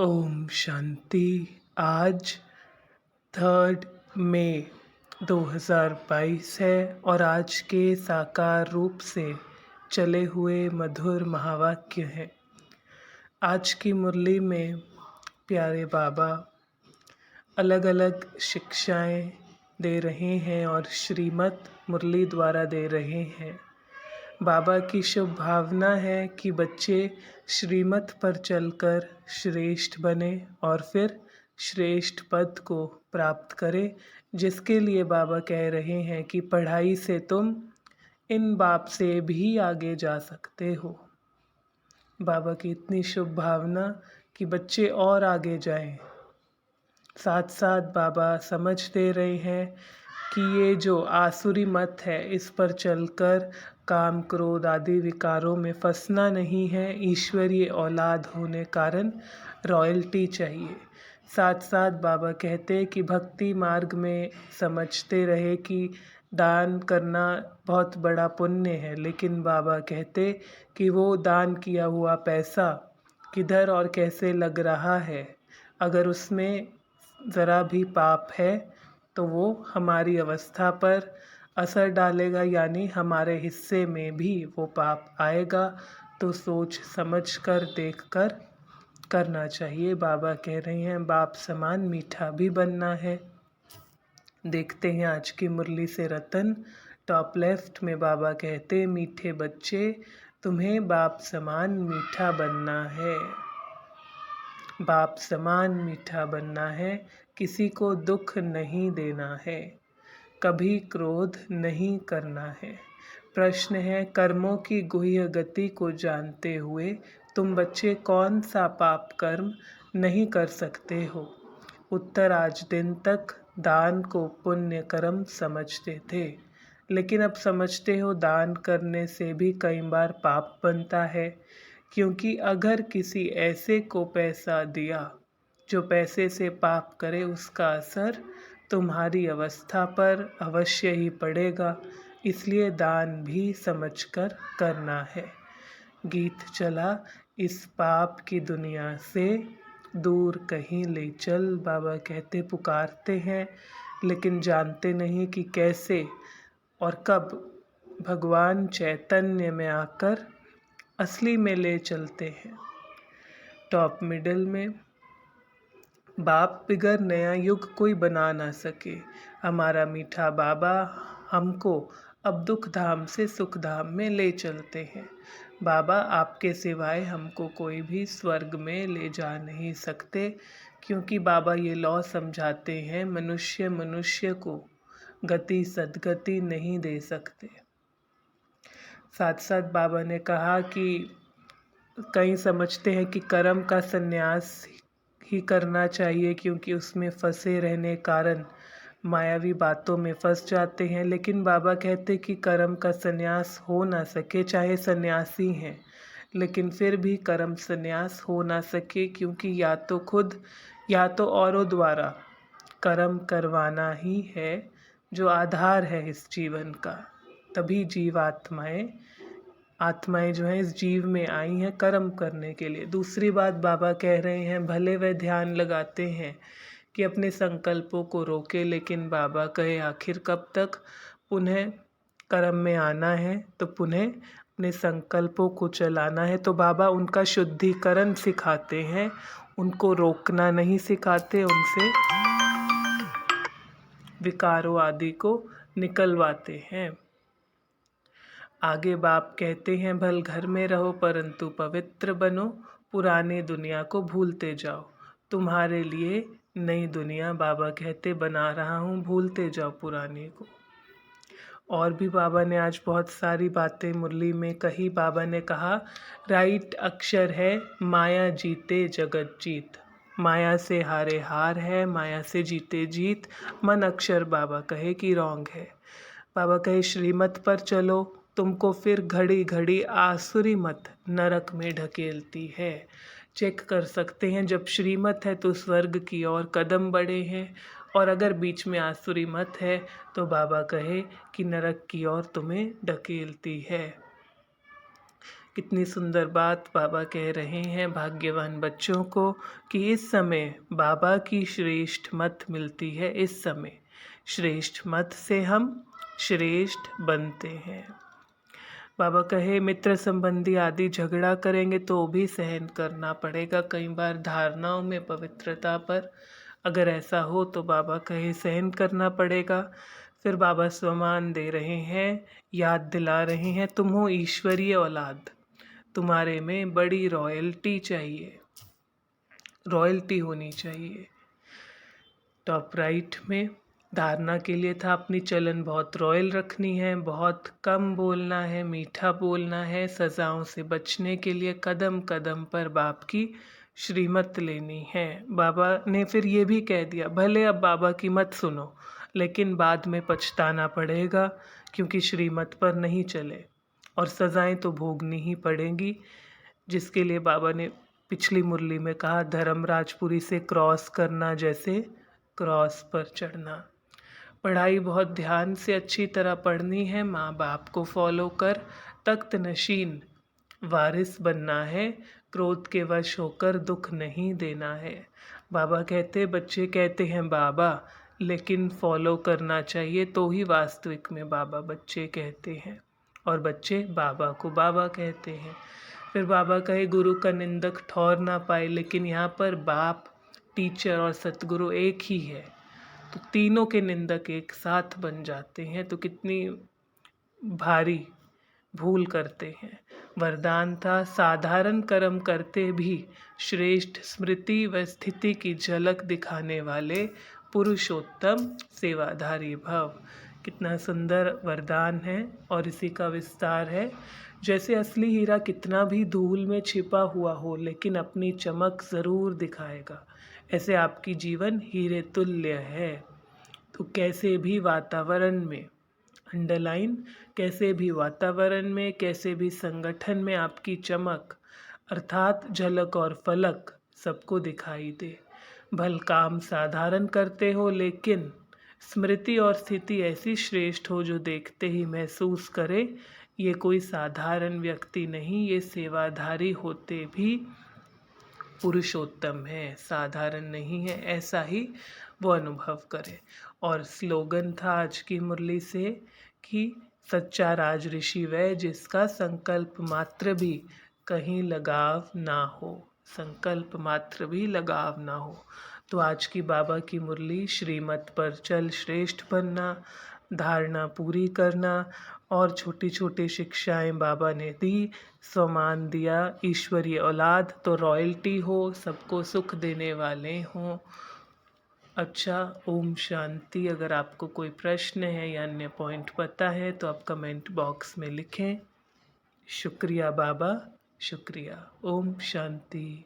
ओम शांति। आज 3 मई 2022 है और आज के साकार रूप से चले हुए मधुर महावाक्य हैं। आज की मुरली में प्यारे बाबा अलग अलग शिक्षाएं दे रहे हैं और श्रीमत मुरली द्वारा दे रहे हैं। बाबा की शुभ भावना है कि बच्चे श्रीमत पर चलकर श्रेष्ठ बने और फिर श्रेष्ठ पद को प्राप्त करें, जिसके लिए बाबा कह रहे हैं कि पढ़ाई से तुम इन बाप से भी आगे जा सकते हो। बाबा की इतनी शुभ भावना कि बच्चे और आगे जाएं। साथ साथ बाबा समझ दे रहे हैं कि ये जो आसुरी मत है, इस पर चलकर काम क्रोध आदि विकारों में फंसना नहीं है। ईश्वरीय औलाद होने कारण रॉयल्टी चाहिए। साथ साथ बाबा कहते हैं कि भक्ति मार्ग में समझते रहे कि दान करना बहुत बड़ा पुण्य है, लेकिन बाबा कहते कि वो दान किया हुआ पैसा किधर और कैसे लग रहा है, अगर उसमें ज़रा भी पाप है तो वो हमारी अवस्था पर असर डालेगा, यानी हमारे हिस्से में भी वो पाप आएगा। तो सोच समझ कर देख कर करना चाहिए। बाबा कह रहे हैं बाप समान मीठा भी बनना है। देखते हैं आज की मुरली से रतन। टॉप लेफ्ट में बाबा कहते मीठे बच्चे तुम्हें बाप समान मीठा बनना है। बाप समान मीठा बनना है, किसी को दुख नहीं देना है, कभी क्रोध नहीं करना है। प्रश्न है, कर्मों की गुह्य गति को जानते हुए तुम बच्चे कौन सा पाप कर्म नहीं कर सकते हो? उत्तर, आज दिन तक दान को पुण्य कर्म समझते थे, लेकिन अब समझते हो दान करने से भी कई बार पाप बनता है, क्योंकि अगर किसी ऐसे को पैसा दिया जो पैसे से पाप करे, उसका असर तुम्हारी अवस्था पर अवश्य ही पड़ेगा। इसलिए दान भी समझकर करना है। गीत चला, इस पाप की दुनिया से दूर कहीं ले चल। बाबा कहते पुकारते हैं, लेकिन जानते नहीं कि कैसे और कब भगवान चैतन्य में आकर असली में ले चलते हैं। टॉप मिडल में बाप बिगर नया युग कोई बना ना सके। हमारा मीठा बाबा हमको अब दुख धाम से सुख धाम में ले चलते हैं। बाबा आपके सिवाय हमको कोई भी स्वर्ग में ले जा नहीं सकते, क्योंकि बाबा ये लॉ समझाते हैं मनुष्य मनुष्य को गति सद्गति नहीं दे सकते। साथ साथ बाबा ने कहा कि कई समझते हैं कि कर्म का संन्यास ही करना चाहिए, क्योंकि उसमें फंसे रहने कारण मायावी बातों में फंस जाते हैं। लेकिन बाबा कहते कि कर्म का संन्यास हो ना सके, चाहे सन्यासी हैं, लेकिन फिर भी कर्म संन्यास हो ना सके, क्योंकि या तो खुद या तो औरों द्वारा कर्म करवाना ही है जो आधार है इस जीवन का। तभी आत्माएं जो हैं इस जीव में आई हैं कर्म करने के लिए। दूसरी बात बाबा कह रहे हैं, भले वह ध्यान लगाते हैं कि अपने संकल्पों को रोके, लेकिन बाबा कहे आखिर कब तक पुनः कर्म में आना है, तो पुनः अपने संकल्पों को चलाना है। तो बाबा उनका शुद्धिकरण सिखाते हैं, उनको रोकना नहीं सिखाते, उनसे विकारों आदि को निकलवाते हैं। आगे बाप कहते हैं, भल घर में रहो परंतु पवित्र बनो, पुराने दुनिया को भूलते जाओ। तुम्हारे लिए नई दुनिया बाबा कहते बना रहा हूँ, भूलते जाओ पुराने को। और भी बाबा ने आज बहुत सारी बातें मुरली में कही। बाबा ने कहा, राइट अक्षर है माया जीते जगत जीत, माया से हारे हार है, माया से जीते जीत। मन अक्षर बाबा कहे कि रॉन्ग है। बाबा कहे श्रीमत पर चलो, तुमको फिर घड़ी घड़ी आसुरी मत नरक में ढकेलती है। चेक कर सकते हैं, जब श्रीमत है तो स्वर्ग की ओर कदम बढ़े हैं, और अगर बीच में आसुरी मत है तो बाबा कहे कि नरक की ओर तुम्हें ढकेलती है। कितनी सुंदर बात बाबा कह रहे हैं भाग्यवान बच्चों को कि इस समय बाबा की श्रेष्ठ मत मिलती है। इस समय श्रेष्ठ मत से हम श्रेष्ठ बनते हैं। बाबा कहे मित्र संबंधी आदि झगड़ा करेंगे तो भी सहन करना पड़ेगा। कई बार धारणाओं में पवित्रता पर अगर ऐसा हो तो बाबा कहे सहन करना पड़ेगा। फिर बाबा स्वमान दे रहे हैं, याद दिला रहे हैं, तुम हो ईश्वरीय औलाद, तुम्हारे में बड़ी रॉयल्टी चाहिए, रॉयल्टी होनी चाहिए। टॉप राइट में धारणा के लिए था अपनी चलन बहुत रॉयल रखनी है, बहुत कम बोलना है, मीठा बोलना है, सज़ाओं से बचने के लिए कदम कदम पर बाप की श्रीमत लेनी है। बाबा ने फिर ये भी कह दिया भले अब बाबा की मत सुनो लेकिन बाद में पछताना पड़ेगा क्योंकि श्रीमत पर नहीं चले और सज़ाएं तो भोगनी ही पड़ेंगी। जिसके लिए बाबा ने पिछली मुरली में कहा धर्मराजपुरी से क्रॉस करना जैसे क्रॉस पर चढ़ना। पढ़ाई बहुत ध्यान से अच्छी तरह पढ़नी है, माँ बाप को फॉलो कर तख्त नशीन वारिस बनना है, क्रोध के वश होकर दुख नहीं देना है। बाबा कहते बच्चे कहते हैं बाबा लेकिन फॉलो करना चाहिए तो ही वास्तविक में बाबा बच्चे कहते हैं और बच्चे बाबा को बाबा कहते हैं। फिर बाबा कहे गुरु का निंदक ठौर ना पाए, लेकिन यहाँ पर बाप टीचर और सतगुरु एक ही है तो तीनों के निंदक एक साथ बन जाते हैं तो कितनी भारी भूल करते हैं। वरदान था साधारण कर्म करते भी श्रेष्ठ स्मृति व स्थिति की झलक दिखाने वाले पुरुषोत्तम सेवाधारी भव। कितना सुंदर वरदान है और इसी का विस्तार है। जैसे असली हीरा कितना भी धूल में छिपा हुआ हो लेकिन अपनी चमक ज़रूर दिखाएगा, ऐसे आपकी जीवन हीरे तुल्य है। तो कैसे भी वातावरण में, अंडरलाइन, कैसे भी वातावरण में, कैसे भी संगठन में आपकी चमक अर्थात झलक और फलक सबको दिखाई दे। भल काम साधारण करते हो लेकिन स्मृति और स्थिति ऐसी श्रेष्ठ हो जो देखते ही महसूस करे ये कोई साधारण व्यक्ति नहीं, ये सेवाधारी होते भी पुरुषोत्तम है, साधारण नहीं है, ऐसा ही वो अनुभव करे। और स्लोगन था आज की मुरली से कि सच्चा राज ऋषि वह जिसका संकल्प मात्र भी कहीं लगाव ना हो, संकल्प मात्र भी लगाव ना हो। तो आज की बाबा की मुरली श्रीमत पर चल श्रेष्ठ बनना, धारणा पूरी करना और छोटी छोटी शिक्षाएं बाबा ने दी, सम्मान दिया, ईश्वरीय औलाद तो रॉयल्टी हो, सबको सुख देने वाले हों। अच्छा, ओम शांति। अगर आपको कोई प्रश्न है या अन्य पॉइंट पता है तो आप कमेंट बॉक्स में लिखें। शुक्रिया बाबा, शुक्रिया। ओम शांति।